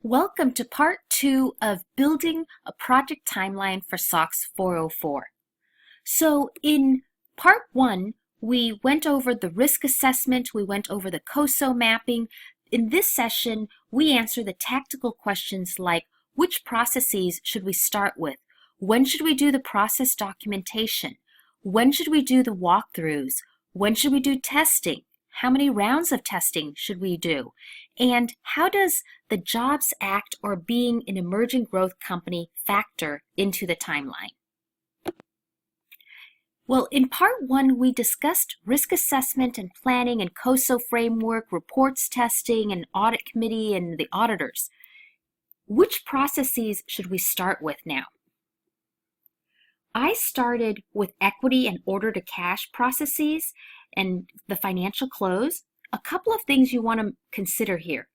Welcome to part 2 of building a project timeline for SOX 404. So in part 1, we went over the risk assessment, we went over the COSO mapping. In this session, we answer the tactical questions like, which processes should we start with? When should we do the process documentation? When should we do the walkthroughs? When should we do testing? How many rounds of testing should we do? And how does the Jobs Act or being an emerging growth company factor into the timeline? Well, in part 1, we discussed risk assessment and planning and COSO framework, reports testing, and audit committee and the auditors. Which processes should we start with now? I started with equity and order to cash processes and the financial close. A couple of things you want to consider here.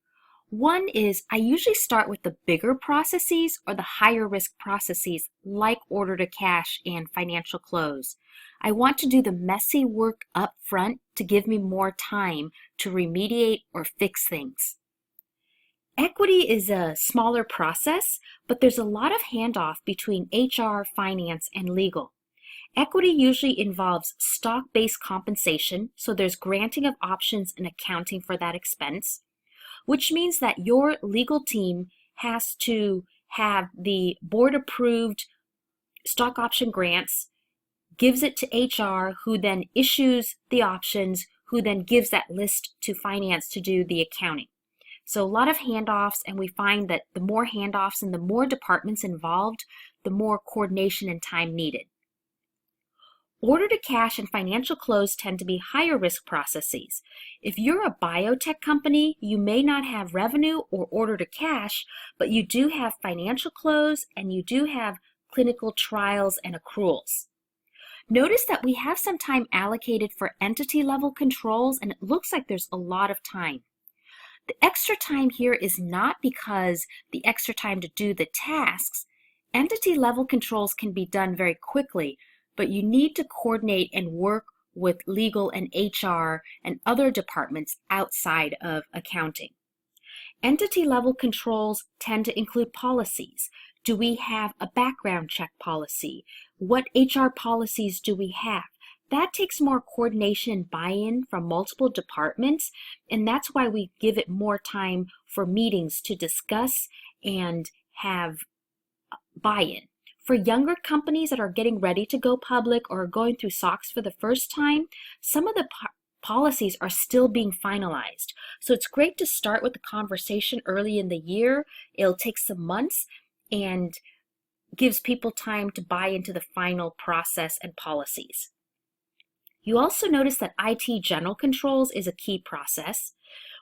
One is I usually start with the bigger processes or the higher risk processes like order to cash and financial close. I want to do the messy work up front to give me more time to remediate or fix things. Equity is a smaller process, but there's a lot of handoff between HR, finance, and legal. Equity usually involves stock-based compensation, so there's granting of options and accounting for that expense, which means that your legal team has to have the board-approved stock option grants, gives it to HR, who then issues the options, who then gives that list to finance to do the accounting. So a lot of handoffs, and we find that the more handoffs and the more departments involved, the more coordination and time needed. Order to cash and financial close tend to be higher risk processes. If you're a biotech company, you may not have revenue or order to cash, but you do have financial close and you do have clinical trials and accruals. Notice that we have some time allocated for entity level controls, and it looks like there's a lot of time. The extra time here is not because the extra time to do the tasks. Entity level controls can be done very quickly, but you need to coordinate and work with legal and HR and other departments outside of accounting. Entity level controls tend to include policies. Do we have a background check policy? What HR policies do we have? That takes more coordination and buy-in from multiple departments, and that's why we give it more time for meetings to discuss and have buy-in. For younger companies that are getting ready to go public or are going through SOX for the first time, some of the policies are still being finalized. So it's great to start with the conversation early in the year. It'll take some months and gives people time to buy into the final process and policies. You also notice that IT general controls is a key process.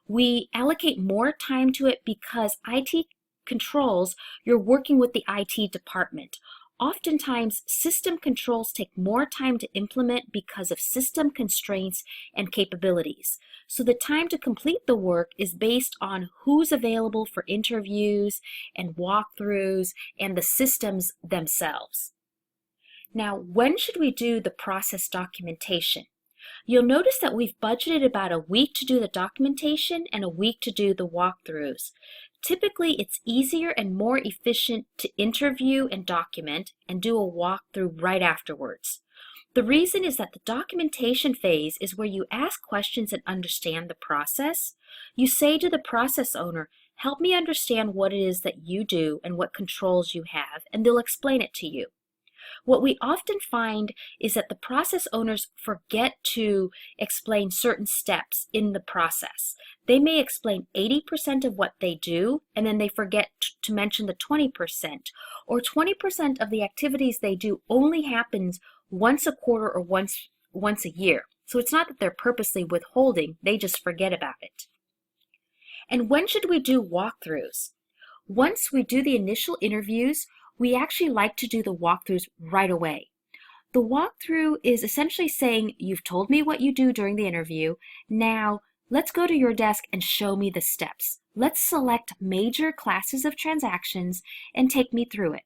We allocate more time to it because IT controls, you're working with the IT department. Oftentimes, system controls take more time to implement because of system constraints and capabilities. So the time to complete the work is based on who's available for interviews and walkthroughs and the systems themselves. Now, when should we do the process documentation? You'll notice that we've budgeted about a week to do the documentation and a week to do the walkthroughs. Typically, it's easier and more efficient to interview and document and do a walkthrough right afterwards. The reason is that the documentation phase is where you ask questions and understand the process. You say to the process owner, help me understand what it is that you do and what controls you have, and they'll explain it to you. What we often find is that the process owners forget to explain certain steps in the process. They may explain 80% of what they do, and then they forget to mention the 20%, or 20% of the activities they do only happens once a quarter or once a year. So it's not that they're purposely withholding, they just forget about it. And when should we do walkthroughs? Once we do the initial interviews, we actually like to do the walkthroughs right away. The walkthrough is essentially saying, you've told me what you do during the interview, now let's go to your desk and show me the steps. Let's select major classes of transactions and take me through it.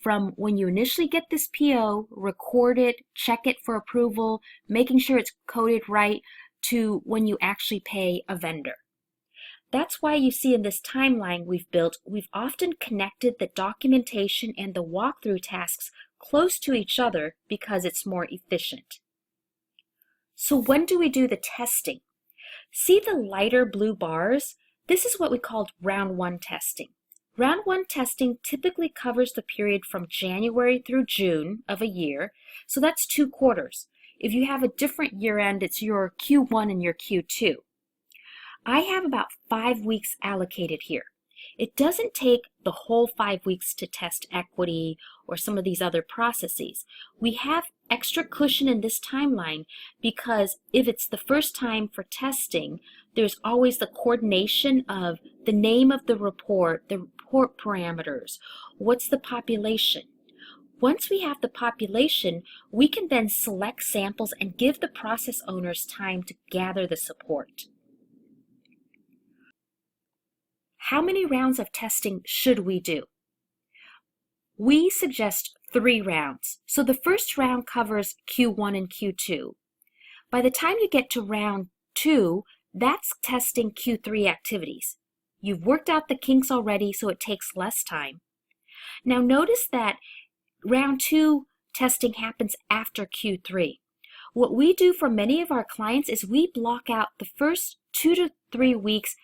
From when you initially get this PO, record it, check it for approval, making sure it's coded right, to when you actually pay a vendor. That's why you see in this timeline we've built, we've often connected the documentation and the walkthrough tasks close to each other because it's more efficient. So when do we do the testing? See the lighter blue bars? This is what we called round 1 testing. Round 1 testing typically covers the period from January through June of a year, so that's 2 quarters. If you have a different year end, it's your Q1 and your Q2. I have about 5 weeks allocated here. It doesn't take the whole 5 weeks to test equity or some of these other processes. We have extra cushion in this timeline because if it's the first time for testing, there's always the coordination of the name of the report parameters, what's the population. Once we have the population, we can then select samples and give the process owners time to gather the support. How many rounds of testing should we do? We suggest 3 rounds. So the first round covers Q1 and Q2. By the time you get to round 2, that's testing Q3 activities. You've worked out the kinks already, so it takes less time. Now notice that round 2 testing happens after Q3. What we do for many of our clients is we block out the first 2 to 3 weeks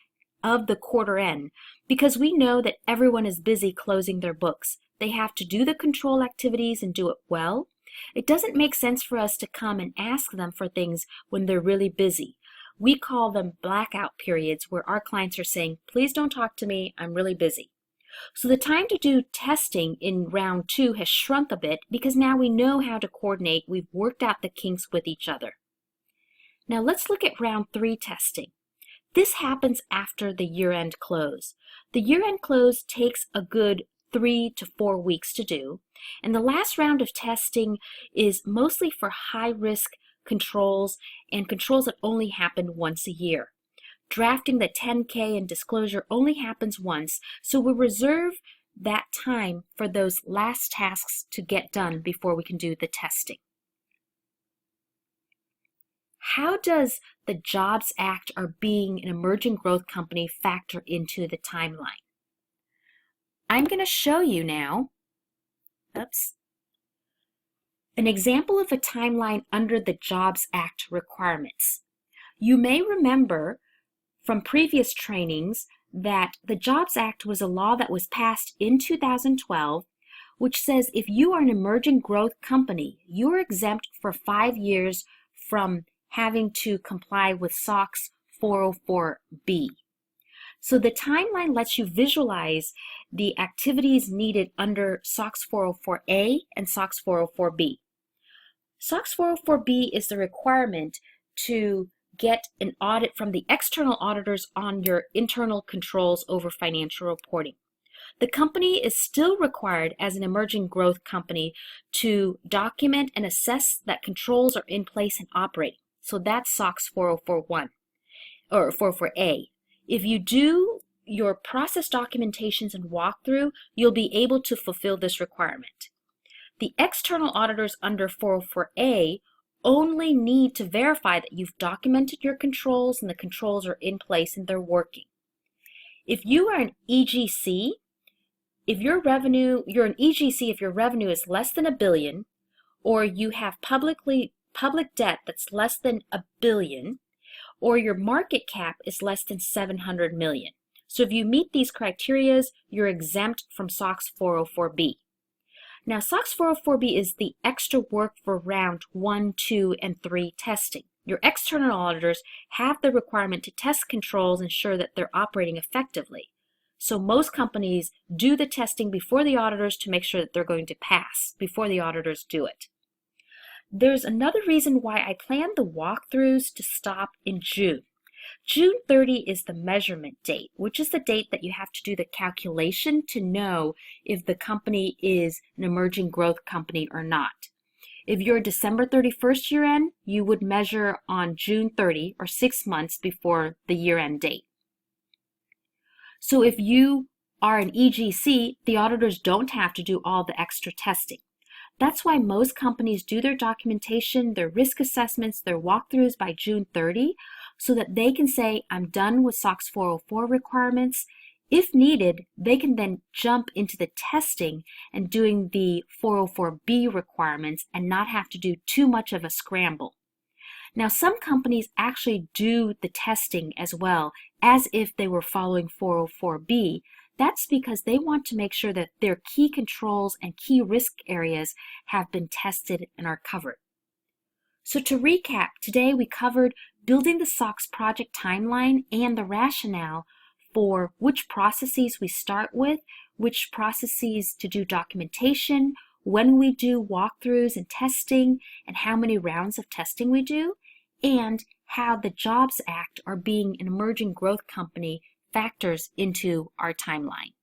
of the quarter end because we know that everyone is busy closing their books. They have to do the control activities and do it well. It doesn't make sense for us to come and ask them for things when they're really busy. We call them blackout periods where our clients are saying, please don't talk to me, I'm really busy. So the time to do testing in round 2 has shrunk a bit because now we know how to coordinate. We've worked out the kinks with each other. Now let's look at round 3 testing. This happens after the year-end close. The year-end close takes a good 3 to 4 weeks to do, and the last round of testing is mostly for high-risk controls and controls that only happen once a year. Drafting the 10K and disclosure only happens once, so we reserve that time for those last tasks to get done before we can do the testing. How does the Jobs Act or being an emerging growth company factor into the timeline? I'm going to show you now, an example of a timeline under the Jobs Act requirements. You may remember from previous trainings that the Jobs Act was a law that was passed in 2012, which says if you are an emerging growth company, you're exempt for 5 years from having to comply with SOX 404B. So the timeline lets you visualize the activities needed under SOX 404A and SOX 404B. SOX 404B is the requirement to get an audit from the external auditors on your internal controls over financial reporting. The company is still required as an emerging growth company to document and assess that controls are in place and operating. So that's SOX 4041 or 404A. If you do your process documentations and walkthrough, you'll be able to fulfill this requirement. The external auditors under 404A only need to verify that you've documented your controls and the controls are in place and they're working. If you are an EGC, you're an EGC if your revenue is less than $1 billion, or you have public debt that's less than $1 billion, or your market cap is less than 700 million. So if you meet these criteria, you're exempt from SOX 404B. Now, SOX 404B is the extra work for round 1, 2, and 3 testing. Your external auditors have the requirement to test controls and ensure that they're operating effectively. So most companies do the testing before the auditors to make sure that they're going to pass before the auditors do it. There's another reason why I planned the walkthroughs to stop in June. June 30 is the measurement date, which is the date that you have to do the calculation to know if the company is an emerging growth company or not. If you're a December 31st year end, you would measure on June 30 or 6 months before the year end date. So if you are an EGC, the auditors don't have to do all the extra testing. That's why most companies do their documentation, their risk assessments, their walkthroughs by June 30, so that they can say, I'm done with SOX 404 requirements. If needed, they can then jump into the testing and doing the 404B requirements and not have to do too much of a scramble. Now, some companies actually do the testing as well, as if they were following 404B. That's because they want to make sure that their key controls and key risk areas have been tested and are covered. So to recap, today we covered building the SOX project timeline and the rationale for which processes we start with, which processes to do documentation, when we do walkthroughs and testing, and how many rounds of testing we do, and how the Jobs Act or being an emerging growth company factors into our timeline.